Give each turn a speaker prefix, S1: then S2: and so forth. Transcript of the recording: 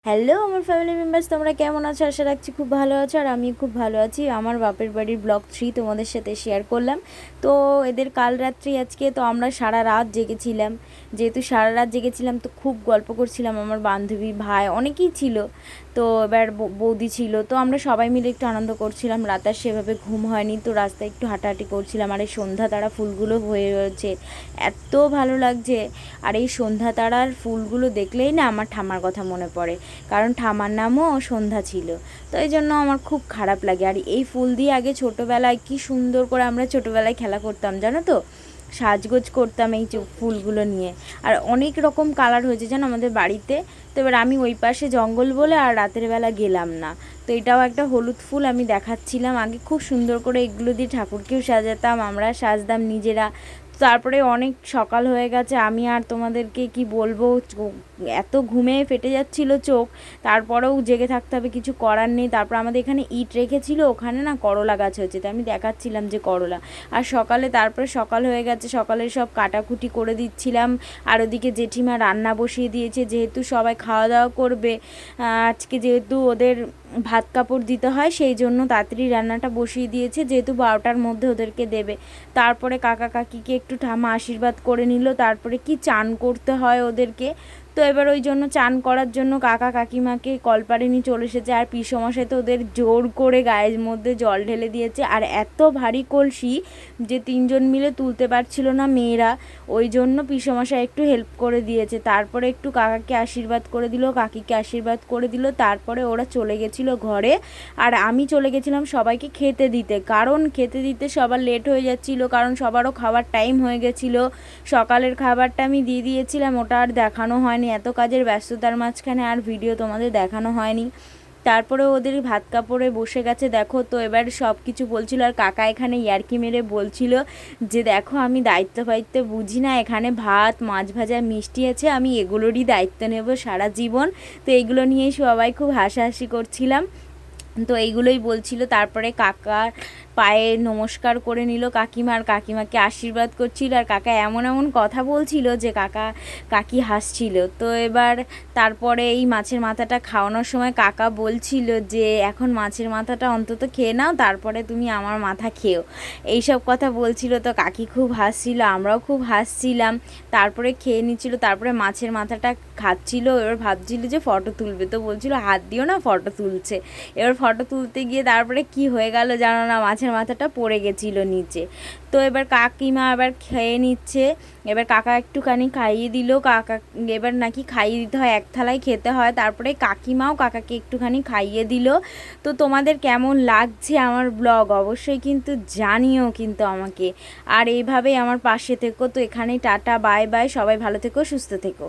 S1: Hello আমার family members, তোমরা কেমন আছো? আশা রাখছি খুব ভালো আছো। আর আমি খুব ভালো আছি। আমার বাপের বাড়ির ব্লগ 3 তোমাদের সাথে শেয়ার করলাম। তো এদের কাল রাত্রি আজকে তো আমরা সারা রাত জেগেছিলাম। যেহেতু সারা রাত জেগেছিলাম তো খুব গল্প করছিলাম, আমার বান্ধবী ভাই অনেকেই ছিল। তো এবার বৌদি ছিল, তো আমরা সবাই মিলে একটু আনন্দ করছিলাম। রাত আর সেভাবে ঘুম হয়নি, তো রাস্তায় একটু হাঁটাহাঁটি করছিলাম। আর এই সন্ধ্যা তারা ফুলগুলো হয়ে রয়েছে, এত ভালো লাগছে। আর এই সন্ধ্যা তারার ফুলগুলো দেখলেই না আমার ঠাম্মার কথা মনে পড়ে, কারণ ঠামার নামও সন্ধ্যা ছিল। তো এই জন্য আমার খুব খারাপ লাগে। আর এই ফুল দিয়ে আগে ছোটোবেলায় কি সুন্দর করে আমরা ছোটোবেলায় খেলা করতাম জানো তো, সাজগোজ করতাম এই ফুলগুলো নিয়ে। আর অনেক রকম কালার হয়েছে জানো আমাদের বাড়িতে। তো এবার আমি ওই পাশে জঙ্গল বলে আর রাতের বেলা গেলাম না। তো এটাও একটা হলুদ ফুল আমি দেখাচ্ছিলাম। আগে খুব সুন্দর করে এগুলো দিয়ে ঠাকুরকেও সাজাতাম, আমরা সাজতাম নিজেরা। তারপরে অনেক সকাল হয়ে গেছে, আমি আর তোমাদেরকে কি বলবো, এত ঘুমে ফেটে যাচ্ছিল চোখ। তারপরেও জেগে থাকতে হবে, কিছু করার নেই। তারপর আমাদের এখানে ইট রেখেছিল, ওখানে না করলা গাছ হয়েছে, তো আমি দেখাচ্ছিলাম যে করলা। আর সকালে তারপরে সকাল হয়ে গেছে, সকালে সব কাটাকুটি করে দিচ্ছিলাম। আর ওদিকে জেঠিমা রান্না বসিয়ে দিয়েছে, যেহেতু সবাই খাওয়া দাওয়া করবে আজকে, যেহেতু ওদের ভাত কাপড় দিতে হয়, সেই জন্য তাড়াতাড়ি রান্নাটা বসিয়ে দিয়েছে, যেহেতু 12টার মধ্যে ওদেরকে দেবে। তারপরে কাকা কাকিকে একটু ঠামা আশীর্বাদ করে নিল। তারপরে কি চান করতে হয় ওদেরকে, তো এবার ওই জন্য চান করার জন্য কাকা কাকিমাকে কলপারে নিয়ে চলে এসেছে। আর পিসমশাই তো ওদের জোর করে গায়ের মধ্যে জল ঢেলে দিয়েছে। আর এত ভারী কলসি যে 3জন মিলে তুলতে পারছিল না মেয়েরা, ওই জন্য পিসমশাই একটু হেল্প করে দিয়েছে। তারপরে একটু কাকাকে আশীর্বাদ করে দিল, কাকিকে আশীর্বাদ করে দিল। তারপরে ওরা চলে গেছিলো ঘরে। আর আমি চলে গেছিলাম সবাইকে খেতে দিতে, কারণ খেতে দিতে সবার লেট হয়ে যাচ্ছিলো, কারণ সবারও খাবার টাইম হয়ে গেছিলো। সকালের খাবারটা আমি দিয়ে দিয়েছিলাম, ওটা আর দেখানো হয়নি, এত কাজের ব্যস্ততার মাঝখানে আর ভিডিও তোমাদের দেখানো হয়নি। তারপরে ওদের ভাত কাপড়ে বসে গেছে দেখো। তো এবার সব কিছু বলছিল। আর কাকা এখানে ইয়ার্কি মেরে বলছিল যে দেখো আমি দায়িত্ব ফায়িত্ব বুঝি না, এখানে ভাত মাছ ভাজা মিষ্টি আছে, আমি এগুলোরই দায়িত্ব নেব সারা জীবন। তো এইগুলো নিয়েই সবাই খুব হাসাহাসি করছিলাম। তো এইগুলোই বলছিল। তারপরে কাকার পায়ে নমস্কার করে নিল কাকিমা, আর কাকিমাকে আশীর্বাদ করছিল। আর কাকা এমন এমন কথা বলছিল যে কাকা কাকি হাসছিল। তো এবার তারপরে এই মাছের মাথাটা খাওয়ানোর সময় কাকা বলছিল যে এখন মাছের মাথাটা অন্তত খেয়ে নাও, তারপরে তুমি আমার মাথা খেও, এইসব কথা বলছিল। তো কাকি খুব হাসছিল, আমরাও খুব হাসছিলাম। তারপরে খেয়ে নিচ্ছিল, তারপরে মাছের মাথাটা খাচ্ছিল। এবার ভাবছিল যে ফটো তুলবে, তো বলছিল হাত দিও না, ফটো তুলছে। এবার ফটো তুলতে গিয়ে তারপরে কি হয়ে গেল জানো না, মাছের মাথাটা পড়ে গেছিলো নিচে। তো এবার কাকিমা এবার খেয়ে নিচ্ছে। এবার কাকা একটুখানি খাইয়ে দিল, কাকা এবার নাকি খাইয়ে দিতে হয়, এক থালায় খেতে হয়। তারপরে কাকিমাও কাকাকে একটুখানি খাইয়ে দিল। তো তোমাদের কেমন লাগছে আমার ব্লগ অবশ্যই কিন্তু জানিও কিন্তু আমাকে। আর এইভাবেই আমার পাশে থেকো। তো এখানেই টাটা, বাই বাই, সবাই ভালো থেকো, সুস্থ থেকো।